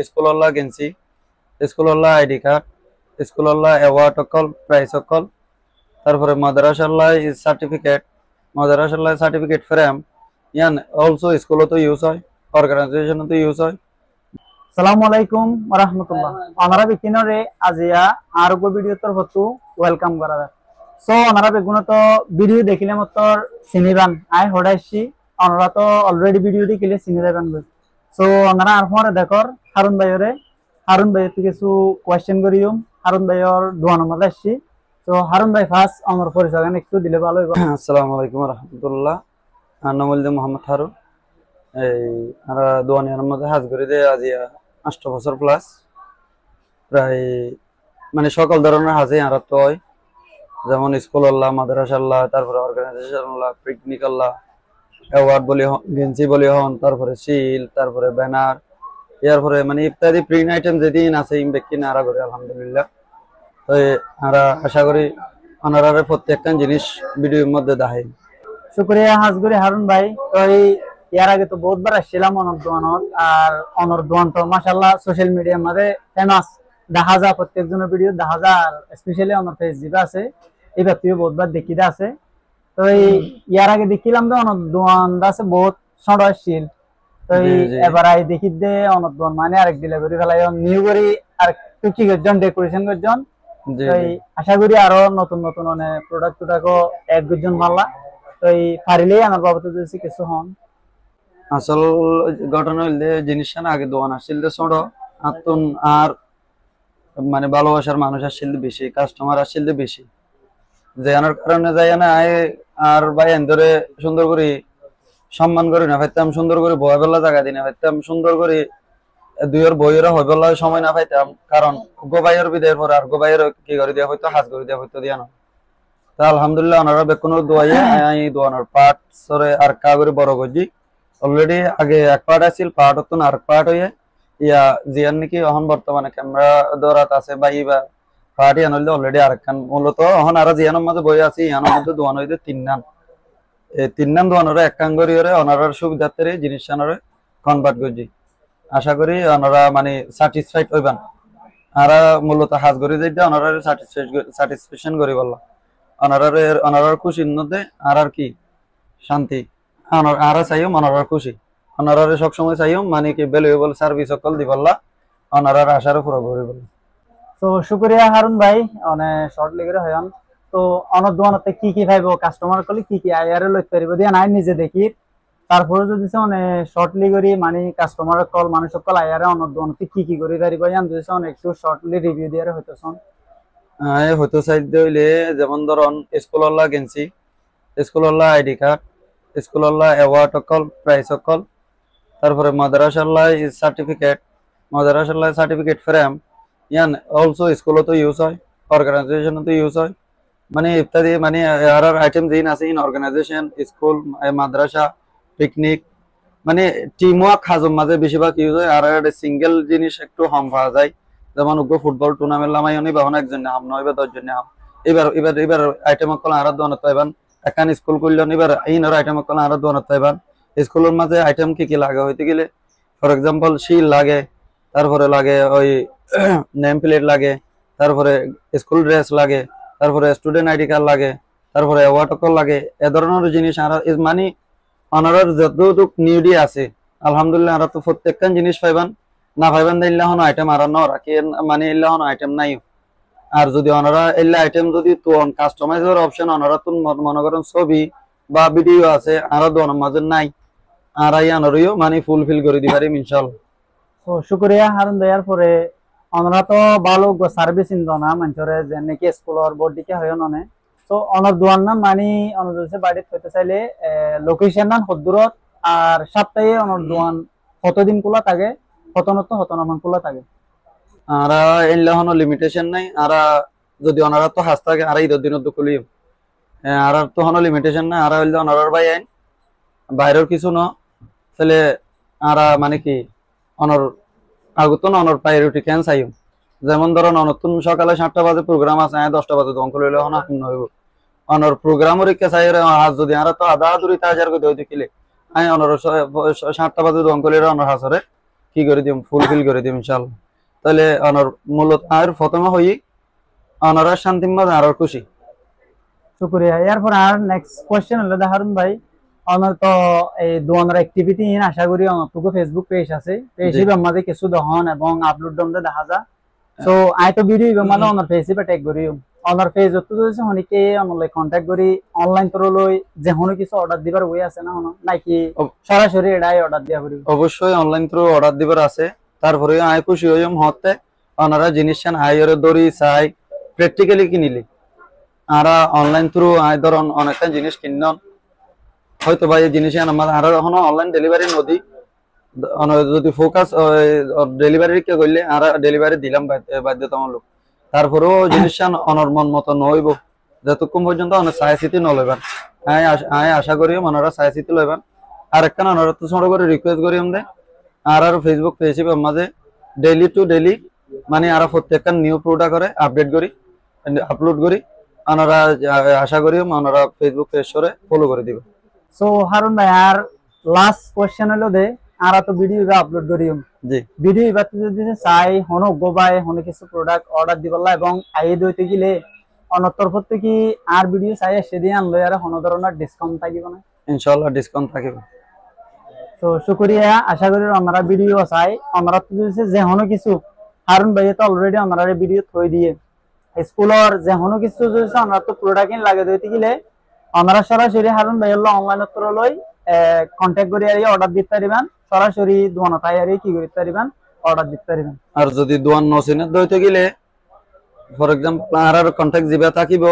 স্কুলল্লা গেঞ্জি স্কুলল্লা ID card স্কুলল্লা award অকল prize অকল তারপরে মাদ্রাসাল্লাহ সার্টিফিকেট ফ্রেম ইয়ান অলসো স্কুলতো ইউজ হয় অর্গানাইজেশনতো ইউজ হয়। আসসালামু আলাইকুম রাহমাতুল্লাহ অনারা বিকিনরে আজিয়া আরগো ভিডিও তোর হতু ওয়েলকাম করা সো অনারা বেগুনো তো ভিডিও দেখিলে মতর সিনিবান আই হড়াইছি অনারা তো অলরেডি ভিডিও দেখিলে সিনিবান গো সো অনারা আর পরে দেখর হারুন ভাই থেকে কিছু কোশ্চেন করিম হারুন ভাইয়ের দোয়ানো মধ্যে আসছি। তো হারুন ভাই ফার্স্ট আমার পরিচয় একটু দিলে ভালো হইব। আসসালামু আলাইকুম রাহমাতুল্লাহ। নামুল মোহাম্মদ হারুন। এই আমরা দোয়ানিয়ার মধ্যে হাজ করি দে আজিয়া 8 বছর প্লাস প্রায় মানে সকল ধরনের হাজে আর তো হয়, যেমন স্কুল আল্লাহ মাদ্রাসা আল্লাহ তারপরে অর্গানাইজেশন আল্লাহ পিকনিক আল্লাহ অ্যাওয়ার্ড বলি গেঞ্জি বলি হন তারপরে শিল তারপরে ব্যানার এরপরে মানে ইত্যাদি প্রিন্ট আইটেম যেদিন আছে ইমবেকি নারা করি আলহামদুলিল্লাহ। তো আমরা আশা করি ওনারা প্রত্যেকটা জিনিস ভিডিওর মধ্যে দেখাই। শুক্রিয়া হাজগুরি হারুন ভাই। তো ইয়ার আগে তো বহুতবার আসছিলাম অনর দোয়ানত, আর অনর দোয়ান তো মাশাআল্লাহ সোশ্যাল মিডিয়ার মধ্যে ফেমাস, দেখা যায় প্রত্যেকজনের ভিডিও দেখা যায়, আর স্পেশালি আমার পেজ যেটা আছে এই ব্যক্তিও বহুতবার দেখিতে আছে। তো ইয়ার আগে দেখিলাম যে অনর দোয়ান আছে বহুত সড় আসছিল। তো এবার আই দেখি দে অনর দোয়ান মানে আরেক দিলে করে ফেলাই নিউ করি আর টুকি করজন ডেকোরেশন করজন। আশা করি আরো নতুন নতুন অনেক প্রোডাক্ট এক দুজন মাল্লা তো পারিলেই আমার বাবা তো কিছু হন। আসল ঘটনা হইলে জিনিসটা না আগে দোকান আসছিল ছোট আতুন আর মানে ভালোবাসার মানুষ আসছিল বেশি, কাস্টমার আসছিল বেশি, যে আনার কারণে যাই না আর ভাই ধরে সুন্দর করে সম্মান করি না পাইতাম, সুন্দর করে বয় বেলা জায়গা দিই না পাইতাম, সুন্দর করে দুইয়ের বইয়েরা হয়ে বেলা সময় না পাইতাম, কারণ গোবাইয়ের বিদায়ের পর আর গোবাইয়ের কি করে দেওয়া হইতো হাজ করে দেওয়া হইতো দিয়া না। তা আলহামদুলিল্লাহ ওনারা বেকুন দোয়াইয়ে আমি দোয়ানোর পার্ট সরে আর কা করে বড় করছি অলরেডি। আগে এক পার্ট আছিল, পার্ট হতো না আর পার্ট হয়ে ইয়া জিয়ান নাকি এখন বর্তমানে ক্যামেরা দৌড়াত আছে বা ইবা পার্ট ইয়ান হইলে অলরেডি আরেকখান মূলত এখন আর জিয়ানোর মাঝে বই আছি, ইয়ানোর মধ্যে দোয়ান হইতে 3 নাম, এই 3 নাম দোয়ানোরে এক কান করি ওনারার সুবিধার্থে জিনিস আনারে কনভার্ট করছি। আশা করি ওনারা মানে স্যাটিসফাইড হইবেন, আর মূলত হাজ করি যেটা ওনারা স্যাটিসফ্যাকশন করি বললাম ওনারার খুশির মধ্যে আর কি শান্তি আর চাইম ওনারার খুশি, ওনারারে সবসময় চাইম মানে কি ভ্যালুয়েবল সার্ভিস সকল দিবল্লা ওনারার আশার পুরো করি বল। তো শুক্রিয়া হারুন ভাই অনেক শর্ট লেগে হয়ন। তো অনর দোয়ানতে কি কি পাইব কাস্টমার কলে কি কি আয়ারে লইতে পারিব দিয়া নাই নিজে দেখি, তারপরে যদি অনেক শর্টলি করি মানে কাস্টমার কল মানুষ কল আয়ারে অনর দোয়ানতে কি কি করি পারিব ইয়ান যদি অনেক একটু শর্টলি রিভিউ দিয়ারে হইতেছন। হয়তো সাইড হইলে যেমন ধরুন স্কুলল্লা গেঞ্জি স্কুলল্লা আইডি কার্ড স্কুলল্লা অ্যাওয়ার্ড অকল প্রাইজ অকল তারপরে মাদ্রাসাল্লাহ সার্টিফিকেট ফ্রেম ইয়ান অলসো স্কুলতো ইউজ হয় অর্গানাইজেশনতো ইউজ হয়, মানে ইত্যাদি মানে আর আইটেম যেন আছে ইন অর্গানাইজেশন স্কুল মাদ্রাসা পিকনিক মানে টিম ওয়ার্ক হাজম মাঝে বেশিরভাগ ইউজ হয়। আর সিঙ্গেল জিনিস একটু কম পাওয়া যায়, যেমন ফুটবল টুর্নামেন্ট লামাই অনেক বাহন একজন হাম নয় বা 10 জন হাম এবার এবার এবার আইটেম কল আর দোয়ানত পাইবান একান স্কুল করলেন এবার ইনর আইটেম কল আর দোয়ানত পাইবান। স্কুলের মাঝে আইটেম কি কি লাগে হইতে গেলে ফর এক্সাম্পল শিল লাগে, তারপরে লাগে ওই নেম প্লেট লাগে, তারপরে স্কুল ড্রেস লাগে, তারপরে স্টুডেন্ট আইডি কার্ড লাগে, তারপরে অ্যাওয়ার্ড কল লাগে, এ ধরনের জিনিস আর মানে অনারার যতটুক নিউডি আছে আলহামদুলিল্লাহ আর তো প্রত্যেকটা জিনিস পাইবান না পাইবান দিল্লা হন আইটেম আর ন রাখি মানে ইল্লা হন আইটেম নাই। আর যদি ওনারা এল্লা আইটেম যদি তো কাস্টমাইজের অপশন ওনারা তো মনে করেন ছবি বা ভিডিও আছে আর দোয়ানোর মাঝে নাই আর আনারও মানে ফুলফিল করে দিবারি ইনশাআল্লাহ। তো শুক্রিয়া হারুন ভাইয়ার পরে ওনারা তো ভালো সার্ভিস ইন্দো না মানুষরে যে নাকি স্কুলের বডিকে হয় ননে। তো অনর দোয়ান নাম মানে অনর বাড়িতে হইতে চাইলে লোকেশন নাম হদ্দুরত আর সপ্তাহে অনর দোয়ান কতদিন খোলা থাকে হতনত হতনমান খোলা থাকে। আর এল্লা হন লিমিটেশন নাই, আর যদি ওনারা তো হাস থাকে আর 10 দিনের তো খুলি আর তো হন লিমিটেশন নাই। আর হইলে ওনারার ভাই আইন বাইরের কিছু ন তাহলে আর মানে কি অনর আগত অনর প্রায়োরিটি ক্যান চাই, যেমন ধরুন নতুন সকালে 7টা বাজে প্রোগ্রাম আছে 10টা বাজে দোকান খুলে হন হইব অনর প্রোগ্রামের ইচ্ছা চাই আজ যদি আর তো আধা দুই হাজার করে হইতে কিলে আমি অনর 7টা বাজে দোকান খুলে অনর হাসরে কি করে দিম, ফুলফিল করে দিম ইনশাআল্লাহ। তাহলে অনর মূলত আর প্রথমে হই অনরা শান্তি মত আর খুশি। শুক্রিয়া। এরপর আর নেক্সট কোয়েশ্চেন হলো হারুন ভাই, আমার তো এই দোয়ানোর অ্যাক্টিভিটি আশা করি অনটুকু ফেসবুক পেজ আছে, পেজে আমাদের কিছু দহন এবং আপলোড দমতে দেখা যায়। সো আই তো ভিডিও মানে অনর পেজে ট্যাগ করি, অনর পেজ তো যদি হনিকে অনলে কন্টাক্ট করি অনলাইন তোর লই যে হনো কিছু অর্ডার দিবার ওই আছে না হনো নাকি সরাসরি এটাই অর্ডার দিয়া করি? অবশ্যই অনলাইন থ্রু অর্ডার দিবার আছে। তারপরে আয় খুশি হইম হতে ওনারা জিনিস আইরে দড়ি চাই প্র্যাকটিক্যালি কিনিলি আরা অনলাইন থ্রু আয় ধরন অনেকটা জিনিস কিনন হয়তো ভাই এই জিনিস আমার আর এখন অনলাইন ডেলিভারি নদী যদি ফোকাস ডেলিভারি কে করলে আর ডেলিভারি দিলাম বাধ্যতামূলক। তারপরেও জিনিস অনর মন মতো নইব যতক্ষণ পর্যন্ত অনেক সাইসিটি নলইবান। আয় আশা করি ওনারা সাইসিটি লইবান। আর একটা ওনারা তো ছোট করে রিকোয়েস্ট করি আমাদের আর ফেসবুক পেজ মাঝে ডেইলি টু ডেইলি মানে আর প্রত্যেকটা নিউ প্রোডাক্ট করে আপডেট করি আপলোড করি। ওনারা আশা করি ওনারা ফেসবুক পেজ করে ফলো করে দিবে। সো হারুন ভাই আর লাস্ট কোশ্চেন হলো দে আর তো ভিডিও আপলোড করি জি ভিডিও এবার যদি চাই হনো গোবাই হনো কিছু প্রোডাক্ট অর্ডার দিবলা এবং আইয়ে দইতে গেলে অনতর প্রতি কি আর ভিডিও চাই সেদিন আনলো আর কোনো ধরনের ডিসকাউন্ট থাকিব না? ইনশাআল্লাহ ডিসকাউন্ট থাকিবে। তো শুকরিয়া, আশা করি আমরা ভিডিও চাই আমরা তো যদি যে হনো কিছু হারুন ভাই তো অলরেডি আমরা ভিডিও থই দিয়ে স্কুলের যে হনো কিছু যদি আমরা তো প্রোডাক্ট লাগে দইতে গেলে আমরা সরাসরি হারুন ভাই হলো অনলাইন তোর লই কন্টাক্ট করে আর অর্ডার দিতে পারিবেন, সরাসরি দোয়ানা তাই আর কি করতে পারিবেন অর্ডার দিতে পারিবেন। আর যদি দোয়ান নসিনের দইতে গেলে ফর এক্সাম্পল আর কন্টাক্ট জিবা থাকিব,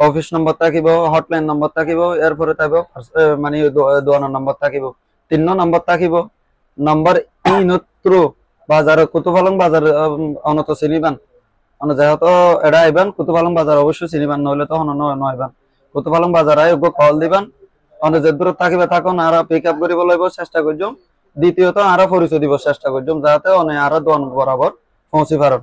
অফিস নম্বর থাকিব, হটলাইন নম্বর থাকিব, এরপরে থাকিব মানে দোয়ানোর নম্বর থাকিব, 3 নম্বর থাকিব। নম্বর ইনত্র বাজার কুতুফালং বাজার অনত চিনিবান যেহেতু এটা আইবান কুতুফালং বাজার অবশ্যই চিনিবান নহলে তো নয়বান কুতুফালং বাজার আই কল দিবান অনেক যে দূর থাকিবে থাকুন আর পিক আপ করিব লইব চেষ্টা করজম। দ্বিতীয়ত আর পরিচয় দিব চেষ্টা করজম যাতে অনেক আর দোয়ান বরাবর পৌঁছি পারেন।